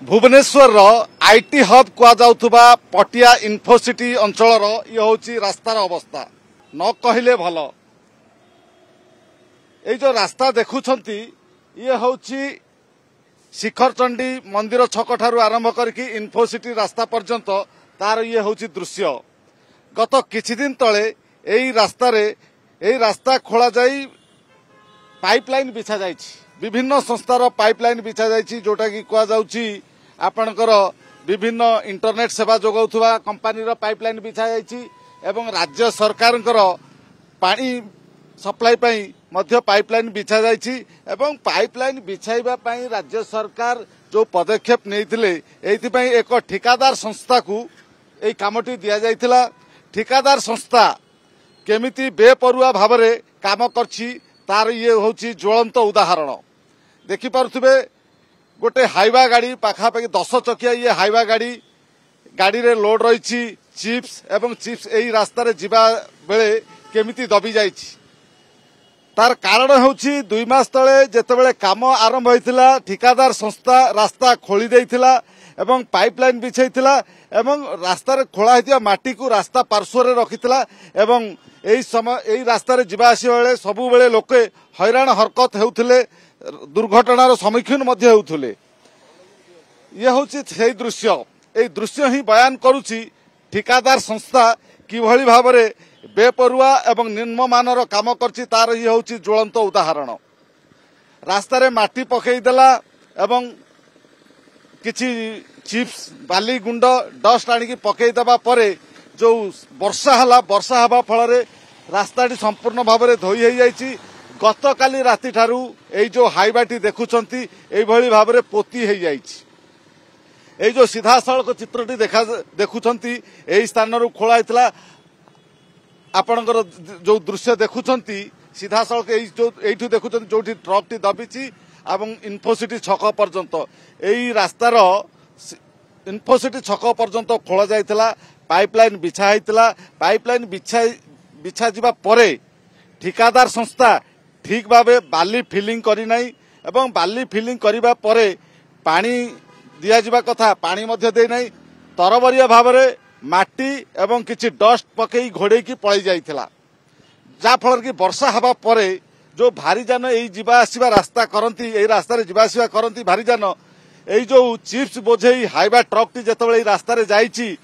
Bhubaneswar IT hub कुआ पटिया Infocity अंचल ये हूँ रास्तार अवस्था न कहले भल। ये जो रास्ता देखुंट ये हूँ शिखरचंडी मंदिर छक ठारू आरंभ करके इन्फोसिटी रास्ता पर्यंत तार ये हूँ दृश्य। गत किछि दिन तले यही रास्ता खोल जाई पाइपलाइन बिछा जाइछि, विभिन्न संस्थार पाइपलाइन बिछा जाइछि, जोटा कि कुआ जाउछि आपणकर विभिन्न इंटरनेट सेवा जोगाउथुवा कंपनी पाइपलाइन बिछा जाइछि एवं राज्य सरकार पानी सप्लाई पई मध्य पाइपलाइन बिछा जाइछि एवं पाइपलाइन बिछाइबा पई राज्य सरकार जो पदक्षेप नैथिले एथिपई एक ठिकादार संस्था को एई कामटी दिया जाइथिला। ठिकादार संस्था केमिति बेपरुआ भावरे काम करछि तार ये होछि ज्वलंत उदाहरण। देखि पारुथिबे गोटे हाइवा गाड़ी पाखापाखि 10 चकिया ये हाइवा गाड़ी रे लोड रही चिप्स एवं चिप्स यही रास्ता रे जिबा बेले केमिति दबी जाइछि। तार कारण होछि 2 मास तले जेतेबेले काम आरंभ होइतिला ठिकादार संस्था रास्ता खोली देइतिला एवं पाइपलाइन बिछाइतिला एवं रास्ता रे खोला हितिया माटी को रास्ता पार्श्व रे रखितिला एवं एही रास्ता रे जिबा आसी बेले सबु बेले लोके हैरान हरकत हेउथिले, दुर्घटनार सम्मुखीन मध्य हेउथिले। ये होछि सेही दृश्य। एही दृश्य ही बयान करूछि ठिकादार संस्था किभଳି भाबरे बेपरुआ एवं निम्नमानर काम करछि तार ये होछि ज्वलंत उदाहरण। रास्ता रे माटी पकेई देला एवं किछि चिप्स बाली गुंड डस्ट आनिकी पकेई देबा परे जो वर्षा हवा फल रास्ताटी संपूर्ण भाव में धोई हो जाइछि। गत काली राति ठारू एई जो हाइवाटी देखुछंती एई भली भाव में पोती हो जाइछि। एई जो सीधा सड़क चित्रटी देखुछंती एई स्थान रु खोला हितला आपणकर जो दृश्य देखुछंती सीधा सड़क एइठु देखुछंती जोठी ट्रकटी दबिछि एवं इन्फोसिटी छक पर्यंत एई रास्तार इन्फोसिटी छक पर्यंत खोला जाइतला। पाइपलाइन बिछा होइतला। पाइपलाइन बिछा जिबा परे ठिकादार संस्था ठीक भावे बाली फिलिंग करि नै एवं बाली फिलिंग करिबा परे पानी दिया जिबा कथा पानी मध्य दे नै तरबरिया भावरे माटी एवं किछि डस्ट पकई घोड़े की पळै जाइतला। जा फल कि वर्षा हवा परे जो भारी जान एई जिबा आसीबा रास्ता करंती एई रास्ता रे जिबा आसीबा करंती भारी जान एई जो चिप्स बोझेई हाइवा ट्रकटी जेतेबेले एई रास्ता रे जाइछि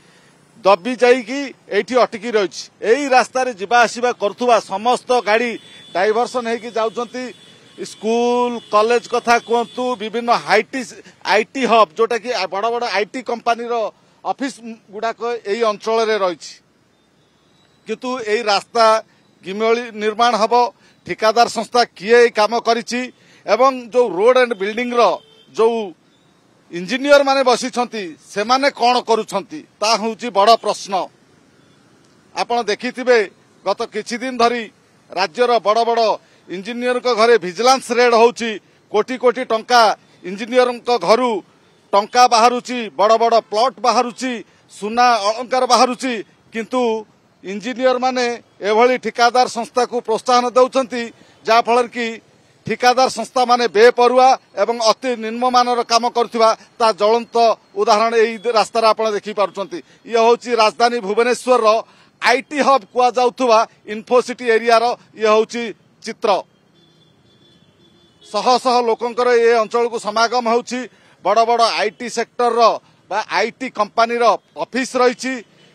दबी जाइकी एठी अटकी रहिछि। एई रास्ता रे जिबा आसीबा करथुवा समस्त गाड़ी डाइवर्सन हेकी जाउछंती। स्कूल कॉलेज कथा कहतु विभिन्न आईटी हब जोटा कि बड़ बड़ आईटी कंपनी रो ऑफिस गुडाक एई अंचल रे रहिछि, किंतु एई रास्ता किमळी निर्माण हबो ठिकादार संस्था किए एई काम करिछि एवं जो रोड एंड बिल्डिंग रो जो इंजीनियर माने बसिछंती से माने कौन करुछंती ता होउची बड़ प्रश्न। आपण देखिथिबे गत किछि दिन धरी राज्यर बड़ बड़ इंजीनियर को घरे विजिलेंस रेड होउची। कोटी कोटी टंका इंजीनियर को घरू टंका बाहरुची, बड़ बड़ प्लॉट बाहरुची, सुना अलंकार बाहरुची, किंतु इंजीनियर माने एभली ठिकादार संस्था को प्रोत्साहन दउछंती जा फल कि ठिकादार संस्था माने बेपरुआ एवं अति निम्नमानर काम करथिबा ता ज्वलंत उदाहरण एई रास्ता रे आपण देखि पारुछंती। ये होची राजधानी भुवनेश्वर रो आईटी हब कुआ जाउथुवा इन्फोसिटी एरिया रो ये होची चित्र। शह शह लोकंकर ये अंचल को समागम होची। बड़ बड़ आईटी सेक्टर रो बा आईटी कंपनी रो ऑफिस रहिछि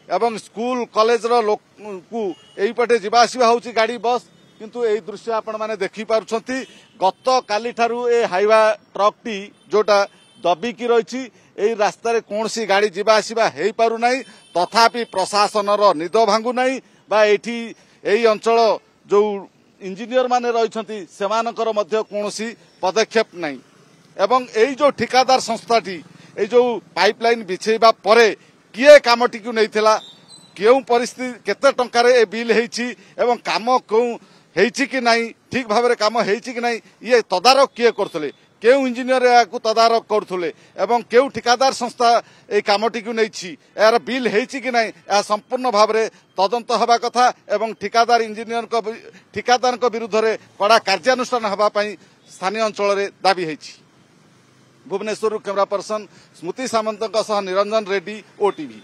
एवं स्कूल कॉलेज रो लोक को एई पटे जिबा आसीबा होची गाड़ी बस, किंतु एई दृश्य आपण माने देखि पारुछंती। गत काली ठारू ए हाइवा ट्रकटी जोटा दबिकी रहिछि एई रास्ता रे कोनसी गाड़ी जिबा आसीबा हेई पारु नै, तथापि प्रशासनर निद भांगु नै बा एठी एई अंचल जो इंजीनियर माने रहिछंती सेमानकर मध्य कोनसी पदक्षेप नै। एवं एई जो ठिकादार संस्थाटी एई जो पाइपलाइन बिछेबा परे किए कामटी को नैथिला, केउ परिस्थिति केते टंका रे ए बिल हेछि एवं काम को हेछि कि नाही, ठीक भाबरे काम हेछि कि नाही, ये तदारक किए करथले, केउ इंजीनियर याकू तदारक करथले एवं केउ ठिकादार संस्था ए कामटी को नैछि यार बिल हेछि कि नाही या संपूर्ण भाबरे तदंत हबा कथा एवं ठिकादार विरुद्ध रे कड़ा कार्यानुष्ठान हबा पई स्थानीय अंचल रे दाबी हेछि। भुवनेश्वर कैमरा पर्सन स्मृति सामंत निरंजन रेड्डी ओटीवी।